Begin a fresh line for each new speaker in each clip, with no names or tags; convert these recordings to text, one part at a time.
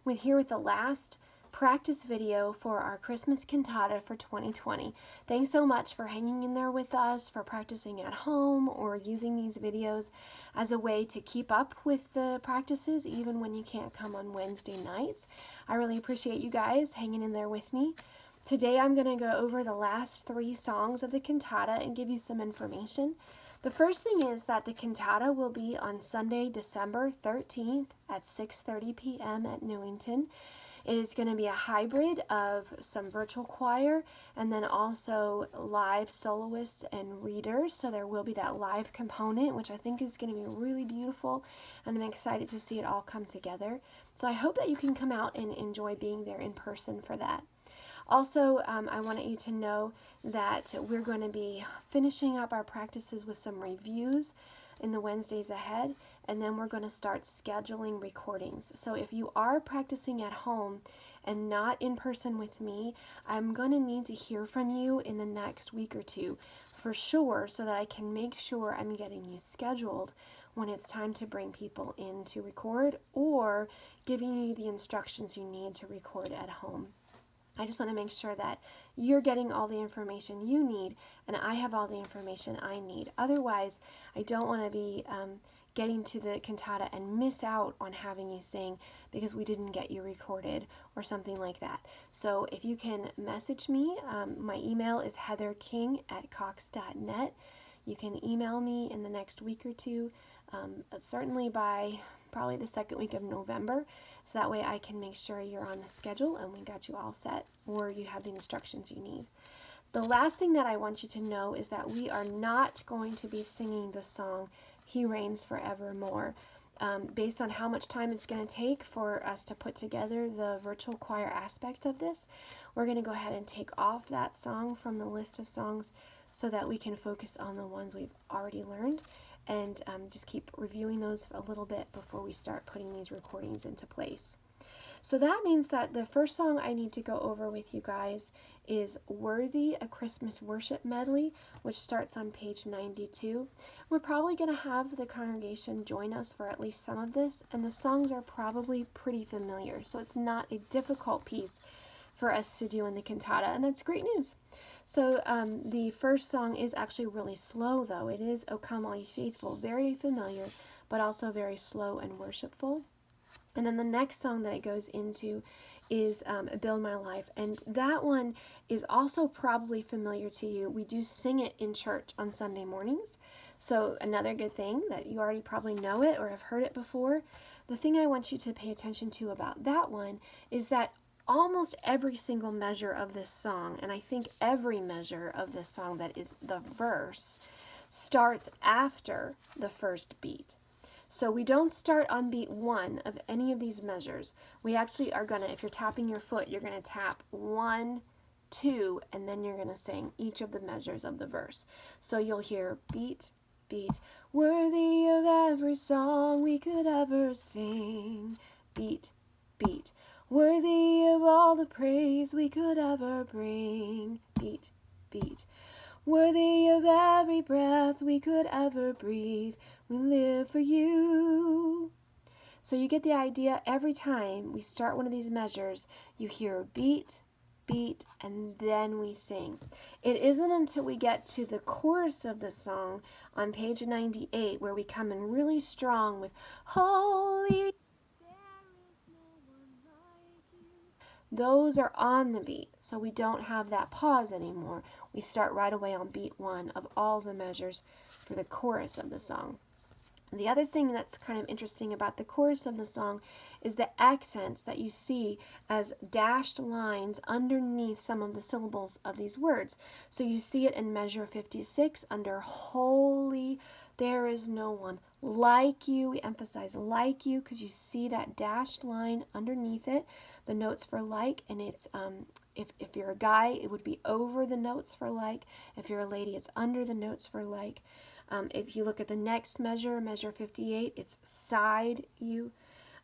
with the last practice video for our Christmas cantata for 2020. Thanks so much for hanging in there with us, for practicing at home or using these videos as a way to keep up with the practices even when you can't come on Wednesday nights. I really appreciate you guys hanging in there with me. Today I'm going to go over the last 3 songs of the cantata and give you some information. The first thing is that the cantata will be on Sunday, December 13th at 6:30 p.m. at Newington. It is going to be a hybrid of some virtual choir and then also live soloists and readers. So there will be that live component, which I think is going to be really beautiful, and I'm excited to see it all come together. So I hope that you can come out and enjoy being there in person for that. Also, I wanted you to know that we're going to be finishing up our practices with some reviews in the Wednesdays ahead, and then we're going to start scheduling recordings. So if you are practicing at home and not in person with me, I'm going to need to hear from you in the next week or two for sure, so that I can make sure I'm getting you scheduled when it's time to bring people in to record, or giving you the instructions you need to record at home. I just want to make sure that you're getting all the information you need and I have all the information I need. Otherwise, I don't want to be getting to the cantata and miss out on having you sing because we didn't get you recorded or something like that. So if you can message me, my email is heatherking@cox.net. You can email me in the next week or two, certainly by probably the second week of November, so that way I can make sure you're on the schedule and we got you all set, or you have the instructions you need. The last thing that I want you to know is that we are not going to be singing the song He Reigns Forevermore. Based on how much time it's going to take for us to put together the virtual choir aspect of this, we're going to go ahead and take off that song from the list of songs so that we can focus on the ones we've already learned and just keep reviewing those a little bit before we start putting these recordings into place. So that means that the first song I need to go over with you guys is Worthy, a Christmas Worship Medley, which starts on page 92. We're probably going to have the congregation join us for at least some of this, and the songs are probably pretty familiar, so it's not a difficult piece for us to do in the cantata, and that's great news. So the first song is actually really slow, though. It is O Come All Ye Faithful, very familiar, but also very slow and worshipful. And then the next song that it goes into is Build My Life, and that one is also probably familiar to you. We do sing it in church on Sunday mornings, so another good thing that you already probably know it or have heard it before. The thing I want you to pay attention to about that one is that almost every single measure of this song, and I think every measure of this song that is the verse, starts after the first beat. So we don't start on beat 1 of any of these measures. We actually are going to, if you're tapping your foot, you're going to tap 1, 2, and then you're going to sing each of the measures of the verse. So you'll hear beat, beat, worthy of every song we could ever sing. Beat, beat, worthy of all the praise we could ever bring. Beat, beat, worthy of every breath we could ever breathe. We live for you. So you get the idea. Every time we start one of these measures, you hear a beat, beat, and then we sing. It isn't until we get to the chorus of the song on page 98 where we come in really strong with Holy. Those are on the beat, so we don't have that pause anymore. We start right away on beat 1 of all the measures for the chorus of the song. The other thing that's kind of interesting about the chorus of the song is the accents that you see as dashed lines underneath some of the syllables of these words. So you see it in measure 56 under holy, there is no one like you. We emphasize like you because you see that dashed line underneath it, the notes for like, and it's if you're a guy, it would be over the notes for like. If you're a lady, it's under the notes for like. If you look at the next measure, measure 58, it's side you.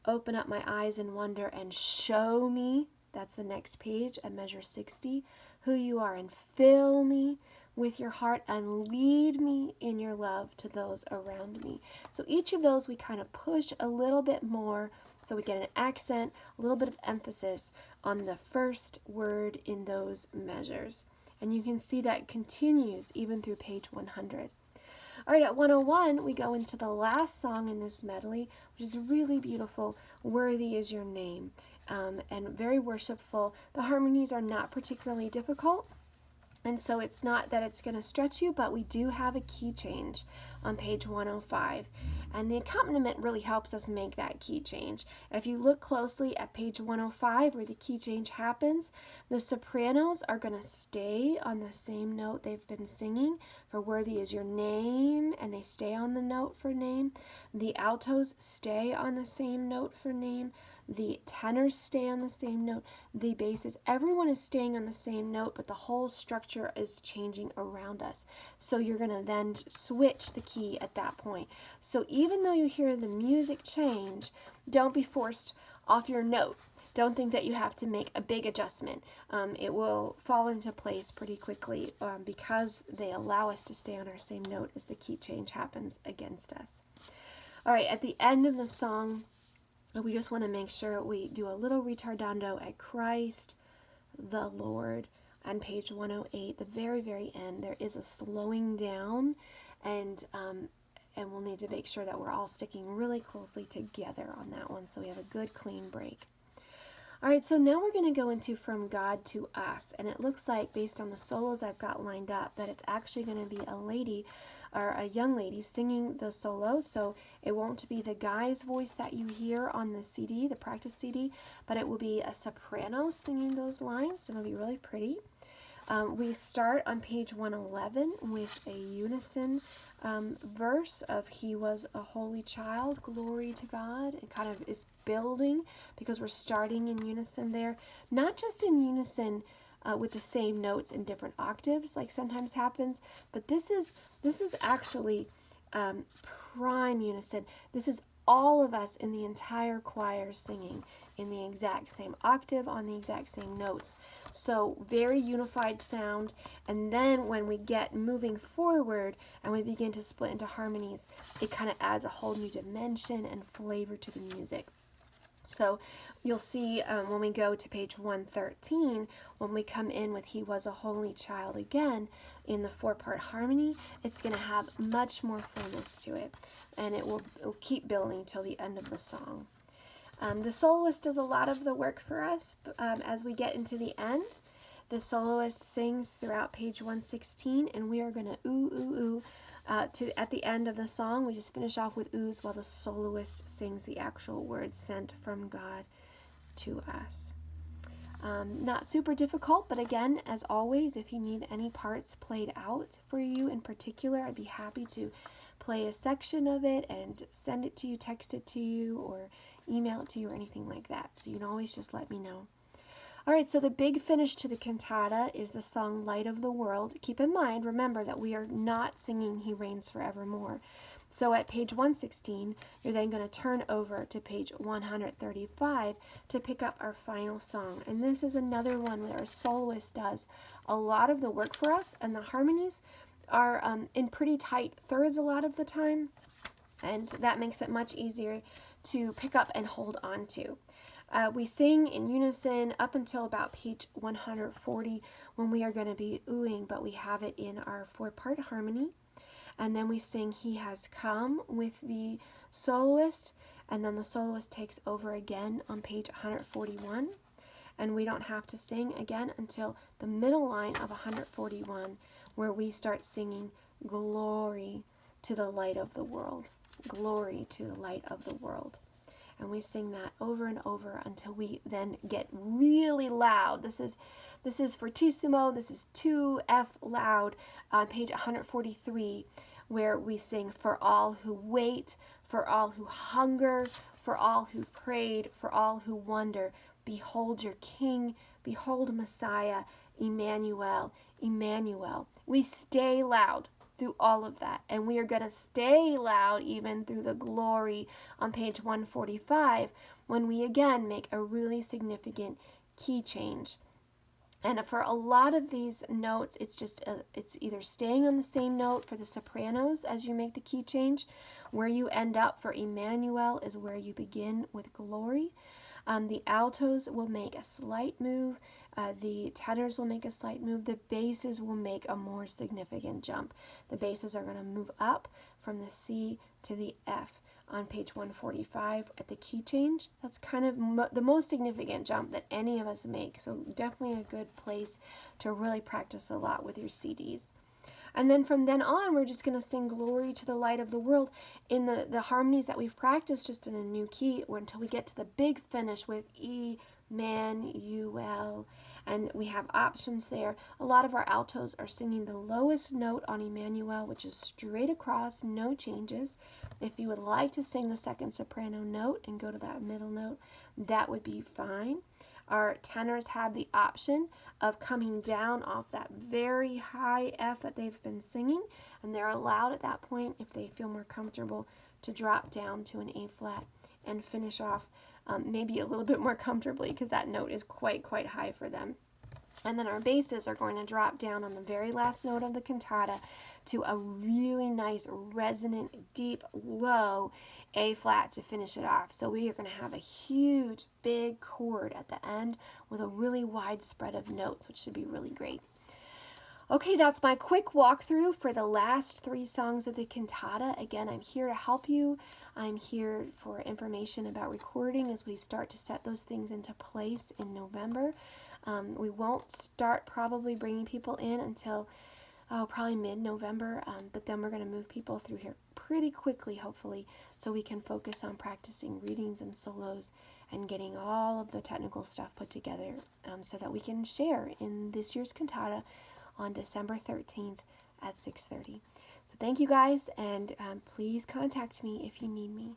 Open up my eyes in wonder and show me. That's the next page at measure 60. Who you are and fill me with your heart and lead me in your love to those around me. So each of those we kind of push a little bit more so we get an accent, a little bit of emphasis on the first word in those measures. And you can see that continues even through page 100. All right, at 101, we go into the last song in this medley, which is really beautiful, Worthy is Your Name, and very worshipful. The harmonies are not particularly difficult, and so it's not that it's going to stretch you, but we do have a key change on page 105. And the accompaniment really helps us make that key change. If you look closely at page 105 where the key change happens, the sopranos are going to stay on the same note they've been singing for Worthy is Your Name, and they stay on the note for name. The altos stay on the same note for name. The tenors stay on the same note. The basses, everyone is staying on the same note, but the whole structure is changing around us. So you're going to then switch the key at that point. So even though you hear the music change, don't be forced off your note. Don't think that you have to make a big adjustment. It will fall into place pretty quickly because they allow us to stay on our same note as the key change happens against us. All right, at the end of the song, we just want to make sure we do a little retardando at Christ the Lord on page 108, the very, very end. There is a slowing down, and we'll need to make sure that we're all sticking really closely together on that one so we have a good, clean break. All right, so now we're going to go into From God to Us, and it looks like, based on the solos I've got lined up, that it's actually going to be a lady or a young lady singing the solo, so it won't be the guy's voice that you hear on the CD, the practice CD, but it will be a soprano singing those lines, and it'll be really pretty. We start on page 111 with a unison verse of He was a holy child, glory to God. It kind of is building because we're starting in unison there, not just in unison with the same notes in different octaves like sometimes happens, but this is actually prime unison. This is all of us in the entire choir singing in the exact same octave on the exact same notes. So very unified sound. And then when we get moving forward and we begin to split into harmonies, it kind of adds a whole new dimension and flavor to the music. So you'll see when we go to page 113, when we come in with He was a holy child again in the 4-part harmony, it's going to have much more fullness to it, and it will keep building till the end of the song. The soloist does a lot of the work for us as we get into the end. The soloist sings throughout page 116, and we are going to ooh, ooh, ooh. At the end of the song, we just finish off with oohs while the soloist sings the actual words sent from God to us. Not super difficult, but again, as always, if you need any parts played out for you in particular, I'd be happy to play a section of it and send it to you, text it to you, or email it to you, or anything like that. So you can always just let me know. All right, so the big finish to the cantata is the song Light of the World. Keep in mind, remember that we are not singing He Reigns Forevermore. So at page 116, you're then going to turn over to page 135 to pick up our final song. And this is another one where our soloist does a lot of the work for us, and the harmonies are in pretty tight thirds a lot of the time, and that makes it much easier to pick up and hold on to. We sing in unison up until about page 140 when we are going to be oohing, but we have it in our 4-part harmony. And then we sing He Has Come with the soloist, and then the soloist takes over again on page 141. And we don't have to sing again until the middle line of 141, where we start singing Glory to the Light of the World. Glory to the Light of the World. And we sing that over and over until we then get really loud. This is fortissimo. This is 2F loud on page 143, where we sing for all who wait, for all who hunger, for all who prayed, for all who wonder. Behold your King, behold Messiah, Emmanuel, Emmanuel. We stay loud through all of that, and we are going to stay loud even through the glory on page 145 when we again make a really significant key change. And for a lot of these notes, it's either staying on the same note for the sopranos as you make the key change. Where you end up for Emmanuel is where you begin with Glory. The altos will make a slight move. The tenors will make a slight move. The basses will make a more significant jump. The basses are going to move up from the C to the F on page 145 at the key change. That's kind of the most significant jump that any of us make. So definitely a good place to really practice a lot with your CDs. And then from then on, we're just going to sing Glory to the Light of the World in the harmonies that we've practiced just in a new key until we get to the big finish with Emmanuel. And we have options there. A lot of our altos are singing the lowest note on Emmanuel, which is straight across, no changes. If you would like to sing the second soprano note and go to that middle note, that would be fine. Our tenors have the option of coming down off that very high F that they've been singing, and they're allowed at that point, if they feel more comfortable, to drop down to an A flat and finish off maybe a little bit more comfortably because that note is quite high for them. And then our basses are going to drop down on the very last note of the cantata to a really nice, resonant, deep, low A flat to finish it off. So we are going to have a huge, big chord at the end with a really wide spread of notes, which should be really great. Okay, that's my quick walkthrough for the last 3 songs of the cantata. Again, I'm here to help you. I'm here for information about recording as we start to set those things into place in November. We won't start probably bringing people in until probably mid-November, but then we're going to move people through here pretty quickly, hopefully, so we can focus on practicing readings and solos and getting all of the technical stuff put together so that we can share in this year's cantata on December 13th at 6:30. So thank you guys, and please contact me if you need me.